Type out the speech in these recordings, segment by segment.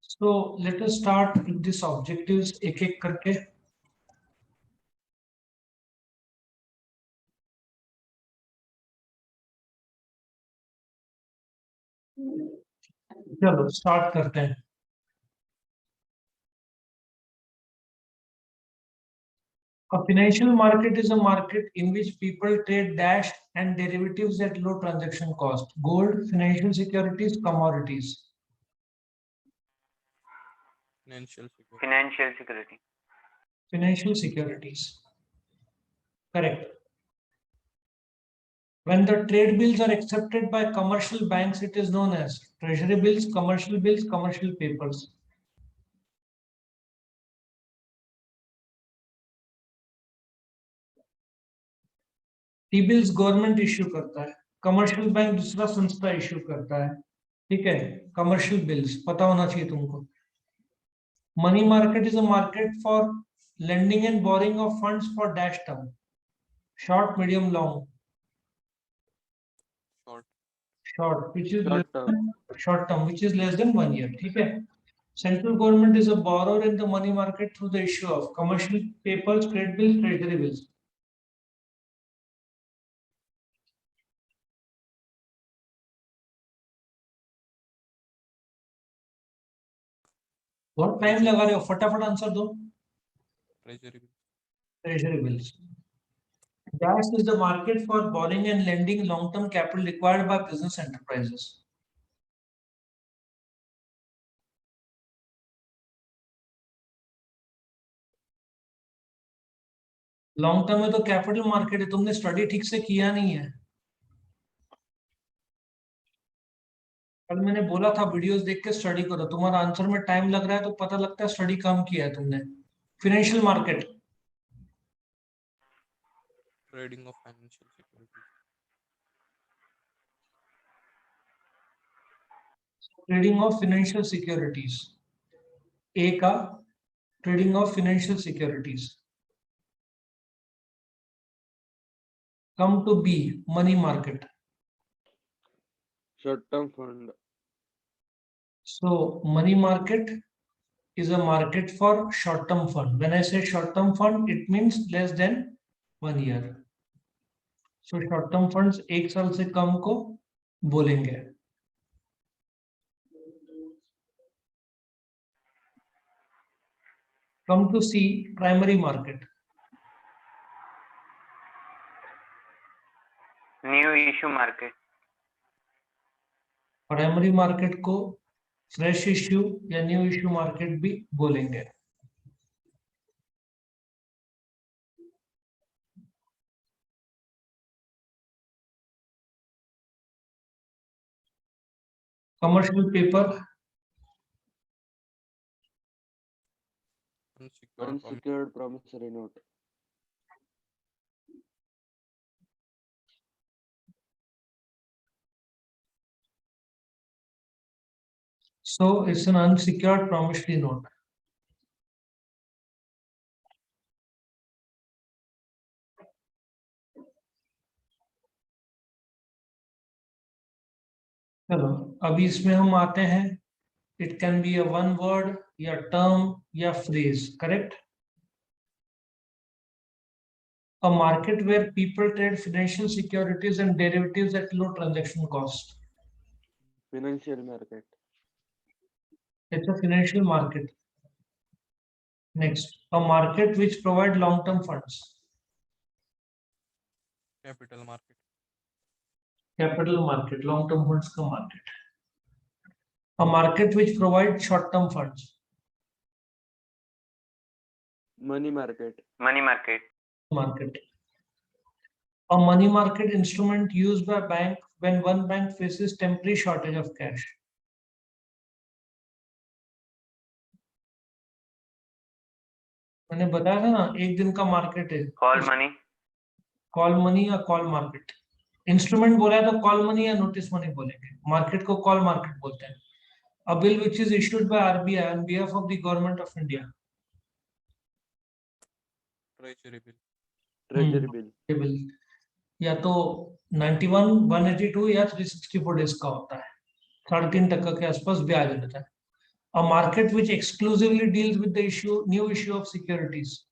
So let us start with these objectives एक एक करके. चलो स्टार्ट करते हैं. A financial market is a market in which people trade dash and derivatives at low transaction cost. Gold, financial securities, commodities. Financial security. Financial security. Financial securities. Correct. When the trade bills are accepted by commercial banks, it is known as treasury bills, commercial papers. T-bills government issue करता है, commercial bank दूसरा संस्था issue करता है. ठीक है, commercial bills पता होना चाहिए तुमको. Money market is a market for lending and borrowing of funds for dash term, short, medium, long. Short, which is short term, which is less than 1 year. ठीक है. Central government is a borrower in the money market through the issue of commercial papers, trade bills, treasury bills. बहुत time लगा रहे हो, फटाफट answer दो. Treasury bills. Dash is the market for borrowing and lending long-term capital required by business enterprises. Long term में तो capital market है. तुमने स्टडी ठीक से किया नहीं है. कल मैंने बोला था वीडियोस देख के स्टडी करो. तुम्हारा आंसर में टाइम लग रहा है तो पता लगता है स्टडी कम किया है तुमने. Financial market. Trading of financial securities. Trading of financial securities. A का trading of financial securities. Come to B, money market. Short-term fund. So money market is a market for short-term fund. When I say short-term fund, it means less than 1 year. So short-term funds 1 साल से कम को बोलेंगे. Come to C, primary market. New issue market. Primary market को fresh issue या new issue market भी बोलेंगे. Commercial paper. Unsecured promissory note. So it's an unsecured promissory note. चलो अभी इसमें हम आते हैं. It can be a one word या टर्म या phrase. Correct. A market where people trade financial securities and derivatives at low transaction cost. Financial market. It's a financial market. Next, a market which provide long-term funds. Capital market. Capital market, long-term funds का market. A market which provide short-term funds. Money market. Money market. Market. A money market instrument used by bank when one bank faces temporary shortage of cash. मैंने बताया था ना, एक दिन का market है. Call money. Call money या call market. Instrument बोला है तो कॉल मनी या नोटिस मनी बोलेंगे. मार्केट को कॉल मार्केट बोलते हैं. A bill which is issued by RBI on behalf of the government of India. Treasury bill. Treasury bill. Bill या तो 91, 182 या 364 डेज का होता है. 3.5% के आसपास ब्याज रहता है. A market which exclusively deals with the new issue of securities.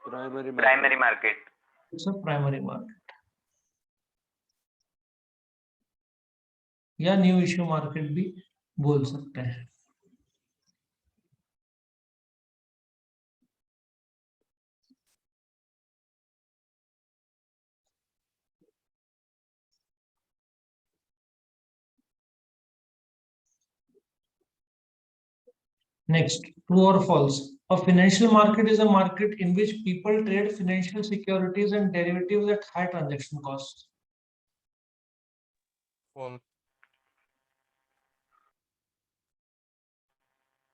Primary Primary market. market. It's a primary market. या न्यू इश्यू मार्केट भी बोल सकते हैं. Next, true or false? A financial market is a market in which people trade financial securities and derivatives at high transaction costs. False.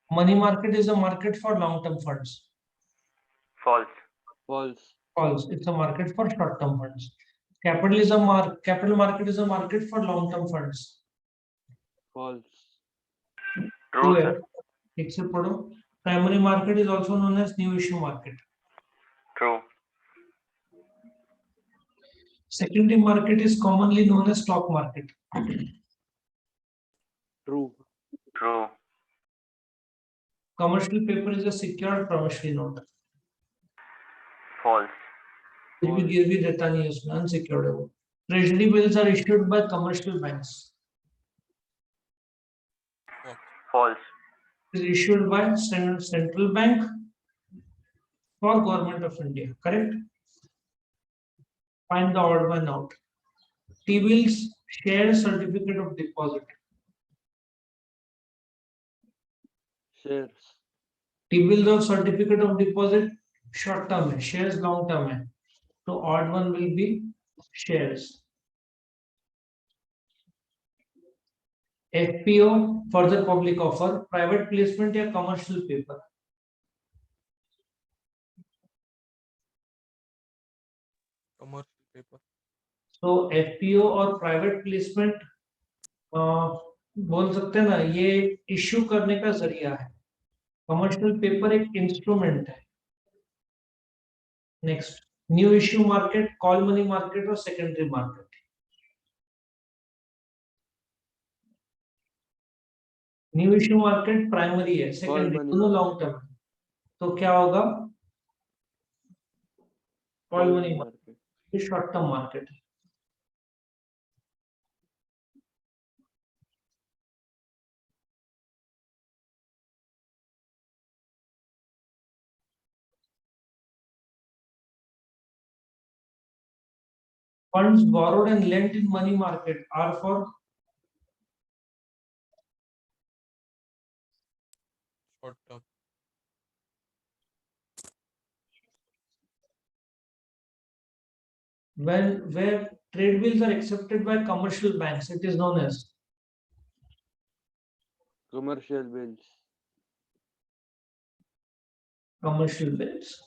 Money market is a market for long-term funds. False. False. False. It's a market for short-term funds. Capital market is a market for long-term funds. False. True, True. sir. Except for primary market is also known as new issue market. True. Secondary market is commonly known as stock market. True. True. Commercial paper is a secured promissory note. False. कुछ भी गिर भी देता नहीं है उसमें, unsecured है वो. Treasury bills are issued by commercial banks. False. False. It is issued by central bank for government of India. Correct? Find the odd one out. T-bills, share, certificate of deposit. Shares. T-bills or certificate of deposit short term है, shares long term है. So odd one will be shares. FPO, further public offer, private placement या commercial paper. Commercial paper. So FPO और private placement बोल सकते हैं ना, ये issue करने का जरिया है. कमर्शियल पेपर एक इंस्ट्रूमेंट है. Next, new issue market, call money market और secondary market. New issue market primary है, सेकेंडरी money दोनों market. लॉन्ग टर्म है. तो क्या होगा? Call money market short term market है. Funds borrowed and lent in money market are for Short term. where trade bills are accepted by commercial banks. It is known as Commercial bills. commercial bills.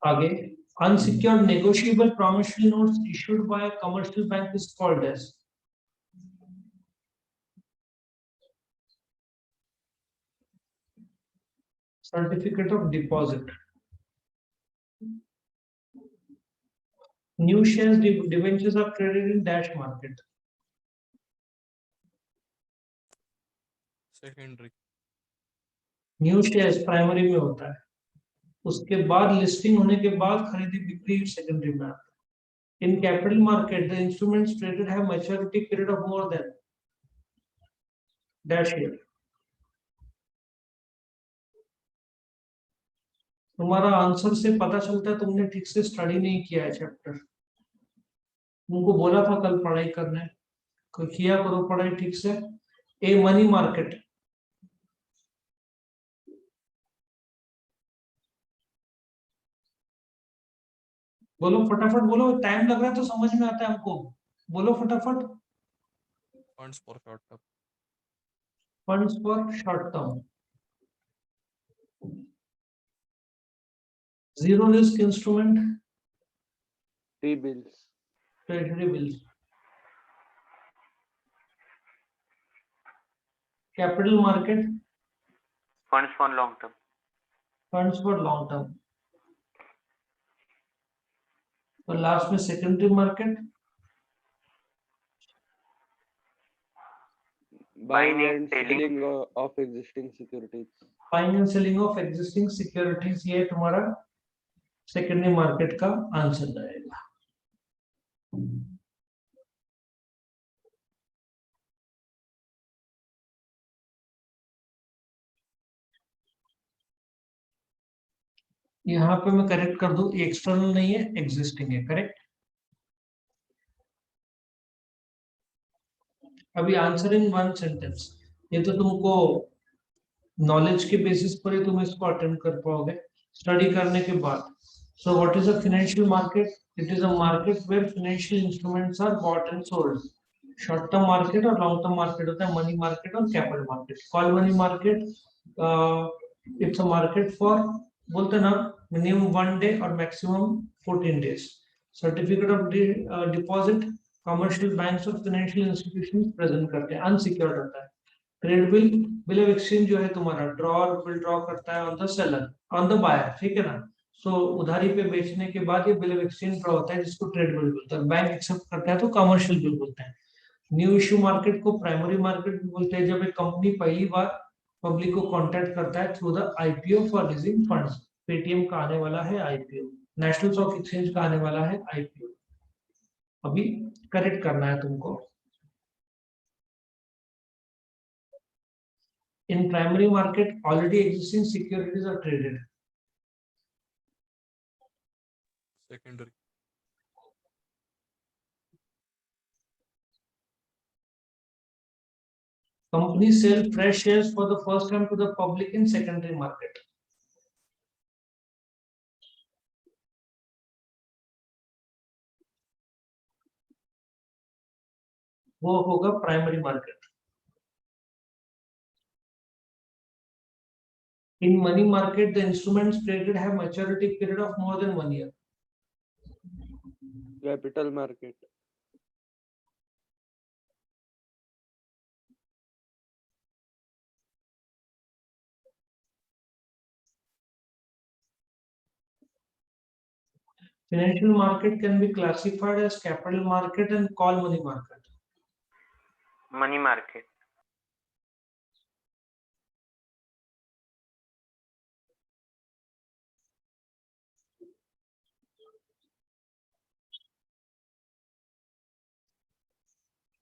आगे, unsecured negotiable promissory notes issued by a commercial bank is called as certificate of deposit. New shares debentures are traded in dash market. Secondary. New shares primary में होता है, उसके बाद listing होने के बाद खरीदी बिक्री सेकेंडरी में आता है. In capital market the instruments traded have maturity period of more than dash year. तुम्हारा आंसर से पता चलता है तुमने ठीक से स्टडी नहीं किया है चैप्टर. तुमको बोला था कल पढ़ाई करने, किया करो पढ़ाई ठीक से. ए मनी मार्केट, बोलो फटाफट बोलो, टाइम लग रहा है तो समझ में आता है हमको. बोलो फटाफट. Funds for short term. Funds for short term. Zero risk instrument, T-bills. Treasury bills. Capital market, Funds for long term. Funds for long term. और लास्ट में secondary market, Buying Buying and and selling. selling of existing securities. Buying and selling of existing securities, ये तुम्हारा secondary market का answer रहेगा। यहाँ पे मैं correct कर दूं, एक्सटर्नल नहीं है, एग्जिस्टिंग है, करेक्ट। अभी आंसर इन वन सेंटेंस, ये तो तुमको नॉलेज के बेसिस पर ही तुम इसको अटेम्प्ट कर पाओगे स्टडी करने के बाद। So what is a financial market? It is a market where financial instruments are bought and sold. Short term market और लॉन्ग टर्म मार्केट होता है, मनी मार्केट और capital market. Call money market, it's a market for, बोलते ना, minimum 1 day और maximum 14 days. Certificate of deposit commercial banks और financial institutions present करते हैं, अनसिक्योर्ड होता है। Trade bill, bill of exchange जो है तुम्हारा, ड्रॉ और बिल ड्रॉ करता है on the seller, on the buyer, ठीक है ना। सो उधारी पे बेचने के बाद ये बिल ऑफ एक्सचेंज ड्रॉ होता है, जिसको ट्रेड बिल बोलते हैं। बैंक एक्सेप्ट करता है तो कमर्शियल बिल बोलते हैं। न्यू इश्यू मार्केट को प्राइमरी मार्केट बोलते हैं, जब एक कंपनी पहली बार पब्लिक को कांटेक्ट करता है through the IPO for raising funds. Paytm का आने वाला है आईपीओ, नेशनल स्टॉक एक्सचेंज का आने वाला है आईपीओ। अभी करेक्ट करना है तुमको। In primary market, already existing securities are traded. Secondary. Companies sell fresh shares for the first time to the public in secondary market. वो होगा primary market. In money market, the instruments traded have maturity period of more than 1 year. Capital market. Financial market can be classified as capital market and call money market. Money market.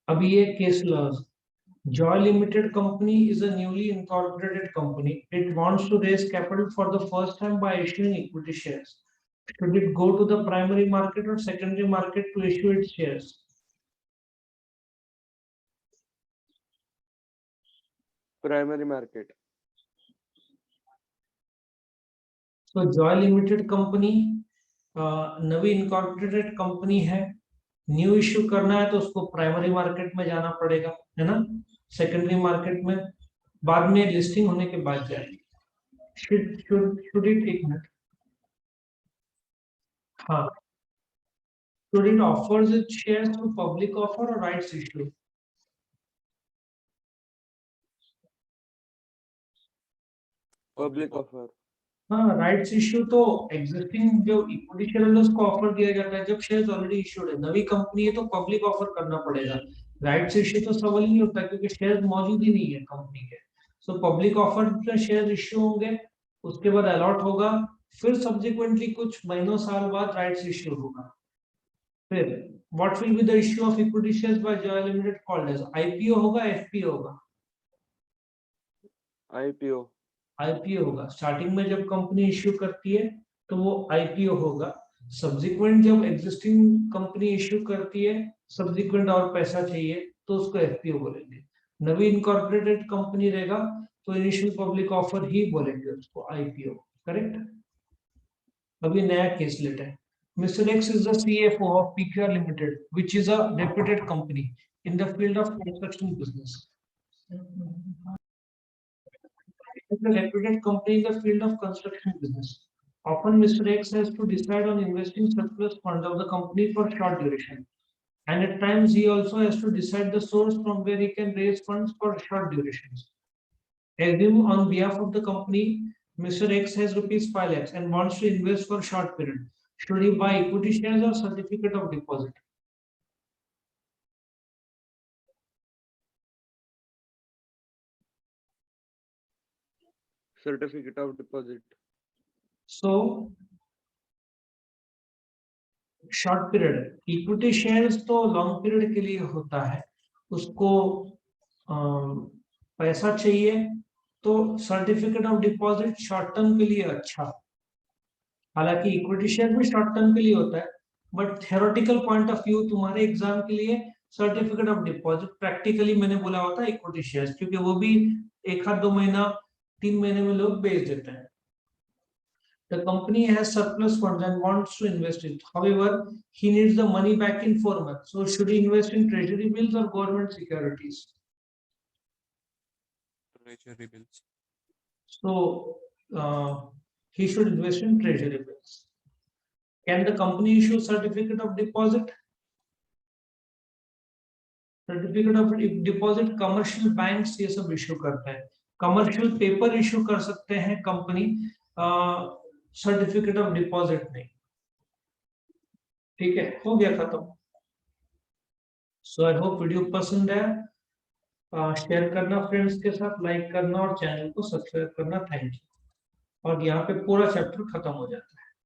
अभी ये case laws, Joy Limited company is a newly incorporated company. It wants to raise capital for the first time by issuing equity shares. Should it go to the primary market or secondary market to issue its shares? Primary market. So Joy Limited company Navi incorporated company है, new issue करना है तो उसको primary market में जाना पड़ेगा, है ना। सेकेंडरी मार्केट में बाद में लिस्टिंग होने के बाद जाएगी। should it, एक मिनट, हाँ, should it offers its shares through public offer or rights issue? Public offer. हाँ, राइट्स इश्यू तो एग्जिस्टिंग जो इक्विटी शेयर होल्डर्स को ऑफर दिया जाता है जब शेयर्स ऑलरेडी इश्यूड है। नवी कंपनी है तो पब्लिक ऑफर करना पड़ेगा। राइट्स इश्यू तो सवाल ही नहीं उठता क्योंकि शेयर्स मौजूद ही नहीं है कंपनी के। सो पब्लिक ऑफर में शेयर इश्यू होंगे, उसके बाद अलॉट होगा, फिर सब्सिक्वेंटली कुछ महीनों साल बाद राइट्स इश्यू होगा। फिर what will be the issue of equity shares by Joy Limited called as IPO होगा, एफपीओ होगा? IPO. आईपीओ होगा। स्टार्टिंग में जब कंपनी इश्यू करती है तो वो आईपीओ होगा। सब्सिक्वेंट जब एग्जिस्टिंग कंपनी इश्यू करती है, सब्सिक्वेंट और पैसा चाहिए तो उसको एफपीओ बोलेंगे। नवी इनकॉर्पोरेटेड कंपनी रहेगा तो इनिशियल पब्लिक ऑफर ही बोलेंगे उसको आईपीओ, करेक्ट। अभी नया केस लेते हैं। Mr. X is the CFO of PQR Limited, which is a reputed company in the field of construction business. It's a reputed company in the field of construction business. Often, Mr. X has to decide on investing surplus funds of the company for short duration, and at times he also has to decide the source from where he can raise funds for short durations. Assume on behalf of the company, Mr. X has rupees 5 lakhs and wants to invest for short period. Should he buy equity shares or certificate of deposit? certificate of deposit, so short period equity shares तो long period के लिए होता है, उसको पैसा चाहिए तो certificate of deposit short term के लिए अच्छा। हालांकि इक्विटी शेयर भी शॉर्ट टर्म के लिए होता है, but theoretical point of view तुम्हारे एग्जाम के लिए सर्टिफिकेट ऑफ डिपॉजिट, प्रैक्टिकली मैंने बोला होता है इक्विटी शेयर्स, क्योंकि वो भी एक आध 2 महीना 3 महीने में लोग बेच देते हैं। The company has surplus funds and wants to invest it. However, he needs the money back in 4 months. So, should he invest in treasury bills or government securities? Treasury bills. So, he should invest in treasury bills. Can the company issue certificate of deposit? Certificate of deposit commercial banks ये सब issue करते हैं. Commercial paper issue कर सकते हैं company, certificate of deposit नहीं। ठीक है, हो गया खत्म। सो आई होप वीडियो पसंद है, शेयर करना फ्रेंड्स के साथ, लाइक करना और चैनल को सब्सक्राइब करना। Thank you. और यहाँ पे पूरा चैप्टर खत्म हो जाता है।